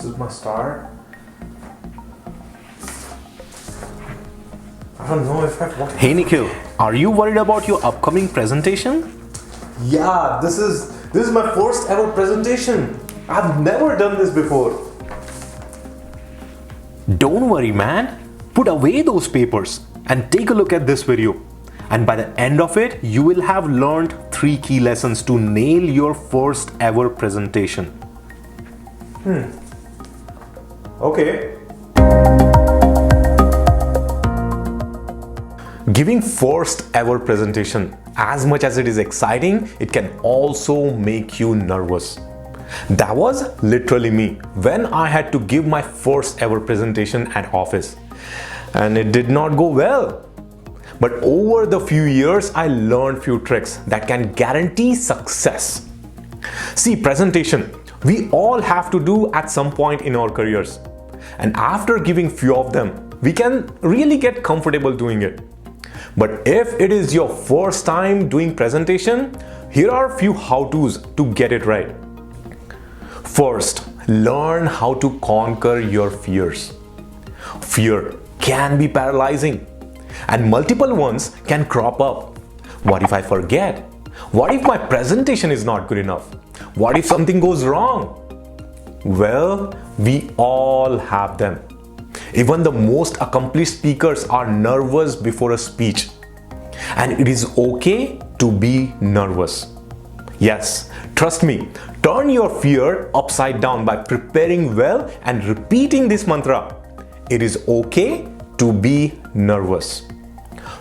is my start. I don't know if I've watched. Hey Nikhil, are you worried about your upcoming presentation? Yeah, this is my first ever presentation. I've never done this before. Don't worry man, put away those papers and take a look at this video. And by the end of it, you will have learned 3 key lessons to nail your first ever presentation. Okay. Giving first ever presentation, as much as it is exciting, it can also make you nervous. That was literally me when I had to give my first ever presentation at office. And it did not go well. But over the few years, I learned few tricks that can guarantee success. See, presentation, we all have to do at some point in our careers. And after giving few of them, we can really get comfortable doing it. But if it is your first time doing presentation, here are a few how-tos to get it right. First, learn how to conquer your fears. Fear can be paralyzing, and multiple ones can crop up. What if I forget? What if my presentation is not good enough? What if something goes wrong? Well, we all have them. Even the most accomplished speakers are nervous before a speech. And it is okay to be nervous. Yes, trust me, turn your fear upside down by preparing well and repeating this mantra. It is okay to be nervous.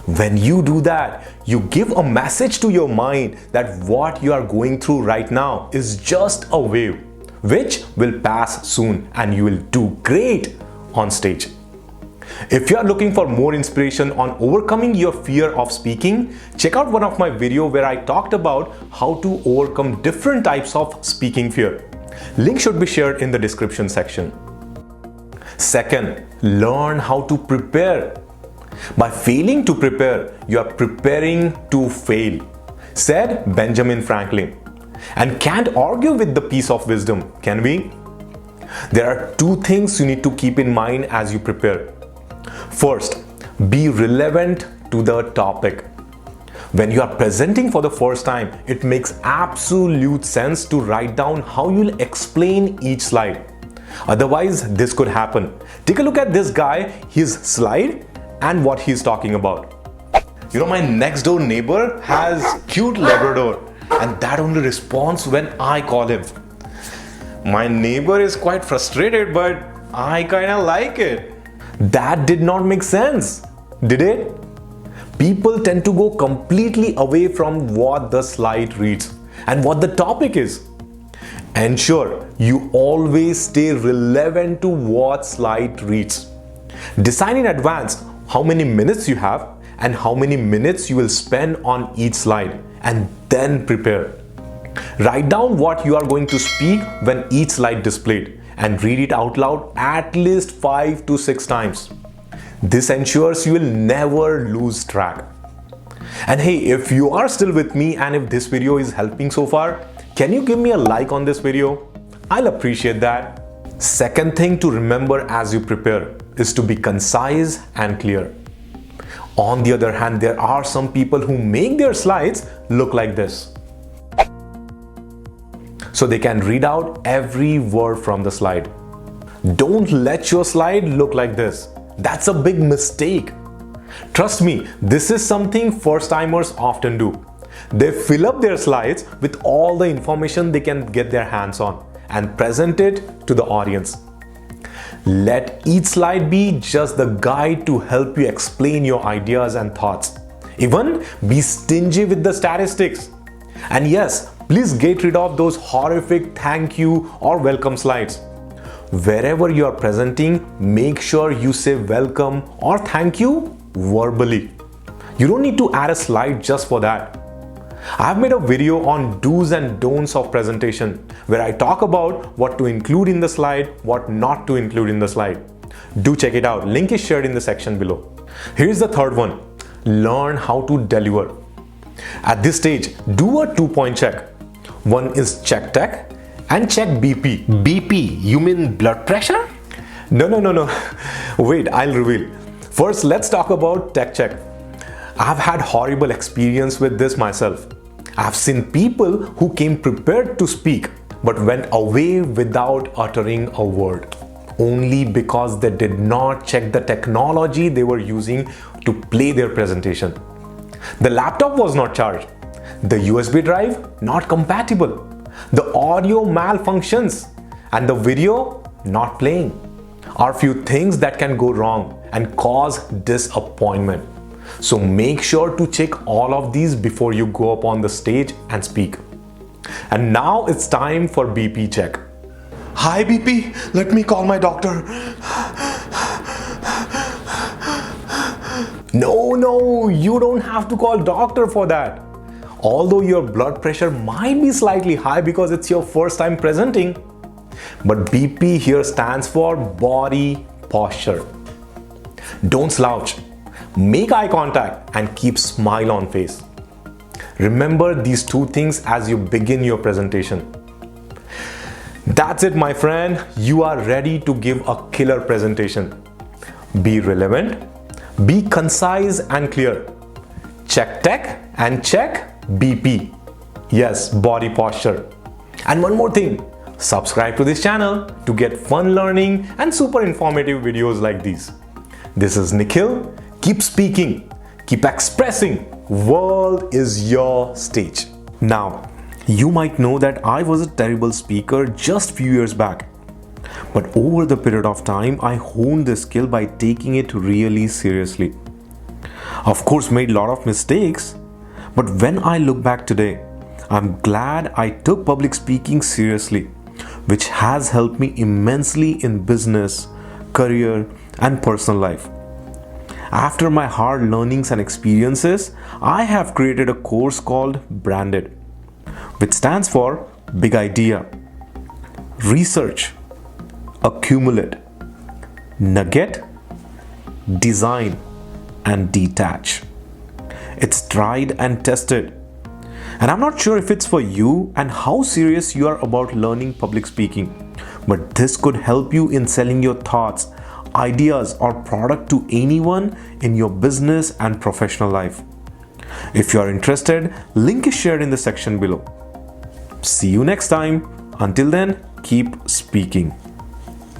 When you do that, you give a message to your mind that what you are going through right now is just a wave, which will pass soon and you will do great on stage. If you are looking for more inspiration on overcoming your fear of speaking, check out one of my videos where I talked about how to overcome different types of speaking fear. Link should be shared in the description section. Second, learn how to prepare. By failing to prepare, you are preparing to fail, said Benjamin Franklin. And can't argue with the piece of wisdom, can we? There are 2 things you need to keep in mind as you prepare. First, be relevant to the topic. When you are presenting for the first time, it makes absolute sense to write down how you'll explain each slide. Otherwise, this could happen. Take a look at this guy, his slide, and what he's talking about. You know, my next door neighbor has cute Labrador, and that only responds when I call him. My neighbor is quite frustrated, but I kinda like it. That did not make sense, did it? People tend to go completely away from what the slide reads and what the topic is. Ensure you always stay relevant to what slide reads. Decide in advance how many minutes you have and how many minutes you will spend on each slide, and then prepare. Write down what you are going to speak when each slide displayed and read it out loud at least 5 to 6 times. This ensures you will never lose track. And hey, if you are still with me and if this video is helping so far, can you give me a like on this video? I'll appreciate that. Second thing to remember as you prepare is to be concise and clear. On the other hand, there are some people who make their slides look like this, so they can read out every word from the slide. Don't let your slide look like this. That's a big mistake. Trust me, this is something first-timers often do. They fill up their slides with all the information they can get their hands on and present it to the audience. Let each slide be just the guide to help you explain your ideas and thoughts. Even be stingy with the statistics. And yes, please get rid of those horrific thank you or welcome slides. Wherever you are presenting, make sure you say welcome or thank you verbally. You don't need to add a slide just for that. I've made a video on do's and don'ts of presentation where I talk about what to include in the slide, what not to include in the slide. Do check it out. Link is shared in the section below. Here's the third one. Learn how to deliver. At this stage, do a 2-point check. One is check tech and check BP. BP, you mean blood pressure? No. Wait, I'll reveal. First, let's talk about tech check. I've had horrible experience with this myself. I've seen people who came prepared to speak but went away without uttering a word, only because they did not check the technology they were using to play their presentation. The laptop was not charged, the USB drive not compatible, the audio malfunctions, and the video not playing are few things that can go wrong and cause disappointment. So make sure to check all of these before you go up on the stage and speak. And now it's time for BP check. Hi BP, let me call my doctor. No, you don't have to call doctor for that. Although your blood pressure might be slightly high because it's your first time presenting, but BP here stands for body posture. Don't slouch. Make eye contact and keep smile on face. Remember these two things as you begin your presentation. That's it, my friend. You are ready to give a killer presentation. Be relevant, be concise and clear. Check tech and check BP. Yes, body posture. And one more thing, subscribe to this channel to get fun learning and super informative videos like these. This is Nikhil. Keep speaking, keep expressing. World is your stage. Now, you might know that I was a terrible speaker just few years back. But over the period of time, I honed this skill by taking it really seriously. Of course, made a lot of mistakes, but when I look back today, I'm glad I took public speaking seriously, which has helped me immensely in business, career, and personal life. After my hard learnings and experiences, I have created a course called Branded, which stands for Big Idea, Research, Accumulate, Nugget, Design, and Detach. It's tried and tested. And I'm not sure if it's for you and how serious you are about learning public speaking, but this could help you in selling your thoughts, ideas, or product to anyone in your business and professional life. If you are interested, link is shared in the section below. See you next time. Until then, keep speaking.